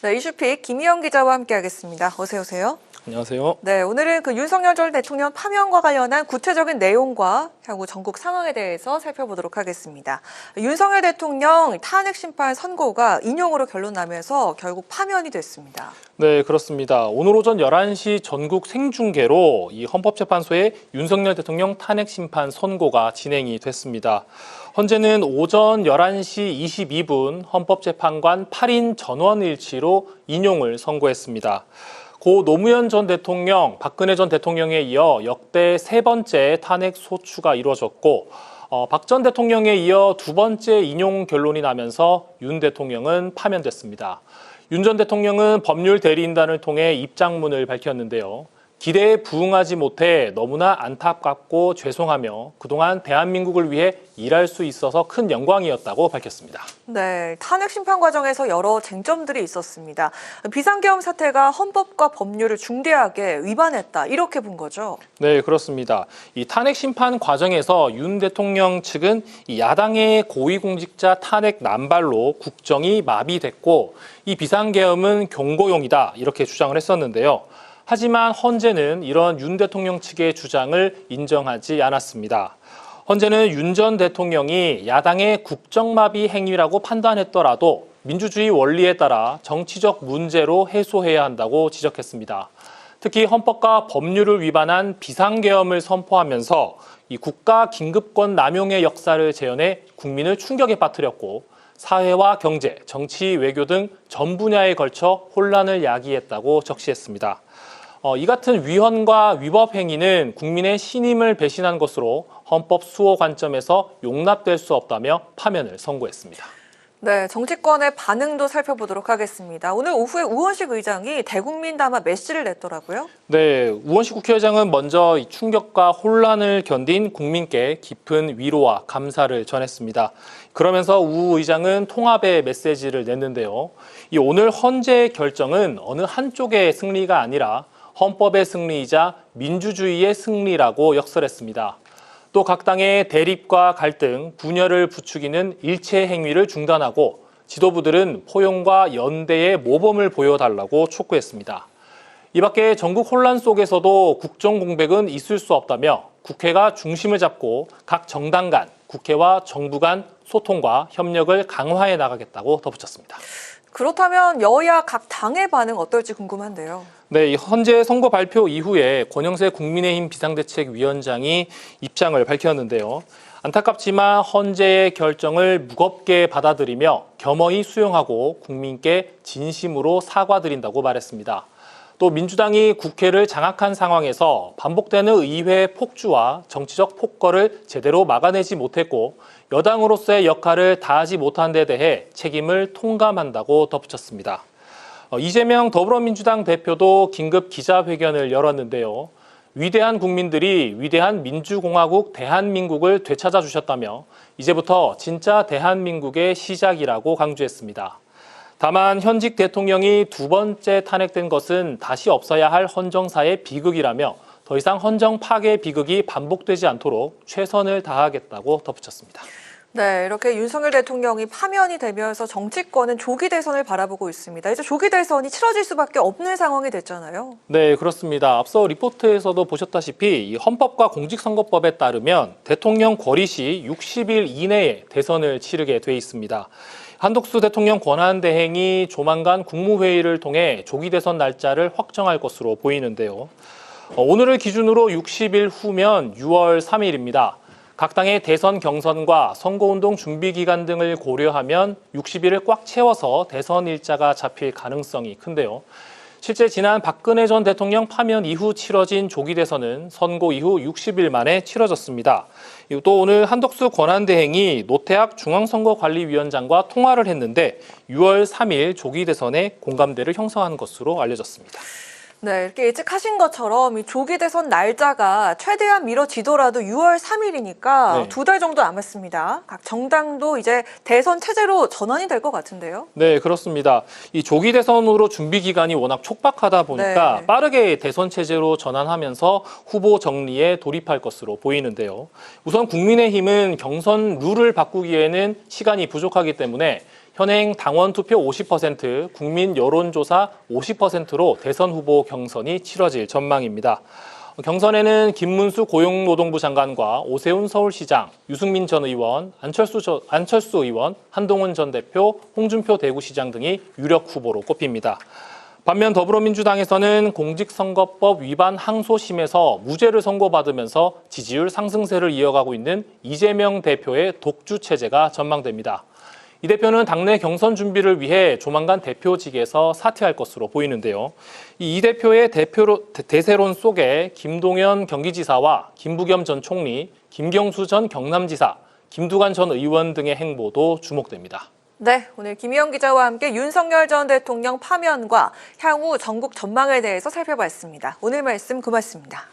네, 이슈픽 김희영 기자와 함께하겠습니다. 어서 오세요. 안녕하세요. 네, 오늘은 윤석열 전 대통령 파면과 관련한 구체적인 내용과 향후 전국 상황에 대해서 살펴보도록 하겠습니다. 윤석열 대통령 탄핵 심판 선고가 인용으로 결론나면서 결국 파면이 됐습니다. 네, 그렇습니다. 오늘 오전 11시 전국 생중계로 이 헌법재판소의 윤석열 대통령 탄핵 심판 선고가 진행이 됐습니다. 현재는 오전 11시 22분 헌법재판관 8인 전원일치로 인용을 선고했습니다. 고 노무현 전 대통령, 박근혜 전 대통령에 이어 역대 세 번째 탄핵 소추가 이루어졌고 박 전 대통령에 이어 두 번째 인용 결론이 나면서 윤 대통령은 파면됐습니다. 윤 전 대통령은 법률 대리인단을 통해 입장문을 밝혔는데요. 기대에 부응하지 못해 너무나 안타깝고 죄송하며 그동안 대한민국을 위해 일할 수 있어서 큰 영광이었다고 밝혔습니다. 네, 탄핵 심판 과정에서 여러 쟁점들이 있었습니다. 비상계엄 사태가 헌법과 법률을 중대하게 위반했다, 이렇게 본 거죠? 네, 그렇습니다. 이 탄핵 심판 과정에서 윤 대통령 측은 이 야당의 고위공직자 탄핵 남발로 국정이 마비됐고 이 비상계엄은 경고용이다, 이렇게 주장을 했었는데요. 하지만 헌재는 이런 윤 대통령 측의 주장을 인정하지 않았습니다. 헌재는 윤 전 대통령이 야당의 국정마비 행위라고 판단했더라도 민주주의 원리에 따라 정치적 문제로 해소해야 한다고 지적했습니다. 특히 헌법과 법률을 위반한 비상계엄을 선포하면서 이 국가 긴급권 남용의 역사를 재현해 국민을 충격에 빠뜨렸고 사회와 경제, 정치, 외교 등 전 분야에 걸쳐 혼란을 야기했다고 적시했습니다. 이 같은 위헌과 위법 행위는 국민의 신임을 배신한 것으로 헌법 수호 관점에서 용납될 수 없다며 파면을 선고했습니다. 네, 정치권의 반응도 살펴보도록 하겠습니다. 오늘 오후에 우원식 의장이 대국민 담화 메시지를 냈더라고요. 네, 우원식 국회의장은 먼저 이 충격과 혼란을 견딘 국민께 깊은 위로와 감사를 전했습니다. 그러면서 우 의장은 통합의 메시지를 냈는데요. 이 오늘 헌재의 결정은 어느 한쪽의 승리가 아니라 헌법의 승리이자 민주주의의 승리라고 역설했습니다. 또 각 당의 대립과 갈등, 분열을 부추기는 일체 행위를 중단하고 지도부들은 포용과 연대의 모범을 보여달라고 촉구했습니다. 이 밖에 전국 혼란 속에서도 국정 공백은 있을 수 없다며 국회가 중심을 잡고 각 정당 간, 국회와 정부 간 소통과 협력을 강화해 나가겠다고 덧붙였습니다. 그렇다면 여야 각 당의 반응 어떨지 궁금한데요. 네, 이 헌재 선고 발표 이후에 권영세 국민의힘 비상대책위원장이 입장을 밝혔는데요. 안타깝지만 헌재의 결정을 무겁게 받아들이며 겸허히 수용하고 국민께 진심으로 사과드린다고 말했습니다. 또 민주당이 국회를 장악한 상황에서 반복되는 의회 폭주와 정치적 폭거를 제대로 막아내지 못했고 여당으로서의 역할을 다하지 못한 데 대해 책임을 통감한다고 덧붙였습니다. 이재명 더불어민주당 대표도 긴급 기자회견을 열었는데요. 위대한 국민들이 위대한 민주공화국 대한민국을 되찾아 주셨다며 이제부터 진짜 대한민국의 시작이라고 강조했습니다. 다만 현직 대통령이 두 번째 탄핵된 것은 다시 없어야 할 헌정사의 비극이라며 더 이상 헌정 파괴 비극이 반복되지 않도록 최선을 다하겠다고 덧붙였습니다. 네, 이렇게 윤석열 대통령이 파면이 되면서 정치권은 조기 대선을 바라보고 있습니다. 이제 조기 대선이 치러질 수밖에 없는 상황이 됐잖아요. 네, 그렇습니다. 앞서 리포트에서도 보셨다시피 이 헌법과 공직선거법에 따르면 대통령 권리 시 60일 이내에 대선을 치르게 돼 있습니다. 한덕수 대통령 권한대행이 조만간 국무회의를 통해 조기 대선 날짜를 확정할 것으로 보이는데요. 오늘을 기준으로 60일 후면 6월 3일입니다. 각 당의 대선 경선과 선거운동 준비 기간 등을 고려하면 60일을 꽉 채워서 대선 일자가 잡힐 가능성이 큰데요. 실제 지난 박근혜 전 대통령 파면 이후 치러진 조기 대선은 선고 이후 60일 만에 치러졌습니다. 또 오늘 한덕수 권한대행이 노태학 중앙선거관리위원장과 통화를 했는데 6월 3일 조기 대선에 공감대를 형성한 것으로 알려졌습니다. 네, 이렇게 예측하신 것처럼 이 조기 대선 날짜가 최대한 미뤄지더라도 6월 3일이니까 네. 2달 정도 남았습니다. 각 정당도 이제 대선 체제로 전환이 될 것 같은데요. 네, 그렇습니다. 이 조기 대선으로 준비 기간이 워낙 촉박하다 보니까 네. 빠르게 대선 체제로 전환하면서 후보 정리에 돌입할 것으로 보이는데요. 우선 국민의힘은 경선 룰을 바꾸기에는 시간이 부족하기 때문에 현행 당원 투표 50%, 국민 여론조사 50%로 대선 후보 경선이 치러질 전망입니다. 경선에는 김문수 고용노동부 장관과 오세훈 서울시장, 유승민 전 의원, 안철수 의원, 한동훈 전 대표, 홍준표 대구시장 등이 유력 후보로 꼽힙니다. 반면 더불어민주당에서는 공직선거법 위반 항소심에서 무죄를 선고받으면서 지지율 상승세를 이어가고 있는 이재명 대표의 독주 체제가 전망됩니다. 이 대표는 당내 경선 준비를 위해 조만간 대표직에서 사퇴할 것으로 보이는데요. 이 대표의 대세론 속에 김동연 경기지사와 김부겸 전 총리, 김경수 전 경남지사, 김두관 전 의원 등의 행보도 주목됩니다. 네, 오늘 김희영 기자와 함께 윤석열 전 대통령 파면과 향후 전국 전망에 대해서 살펴봤습니다. 오늘 말씀 고맙습니다.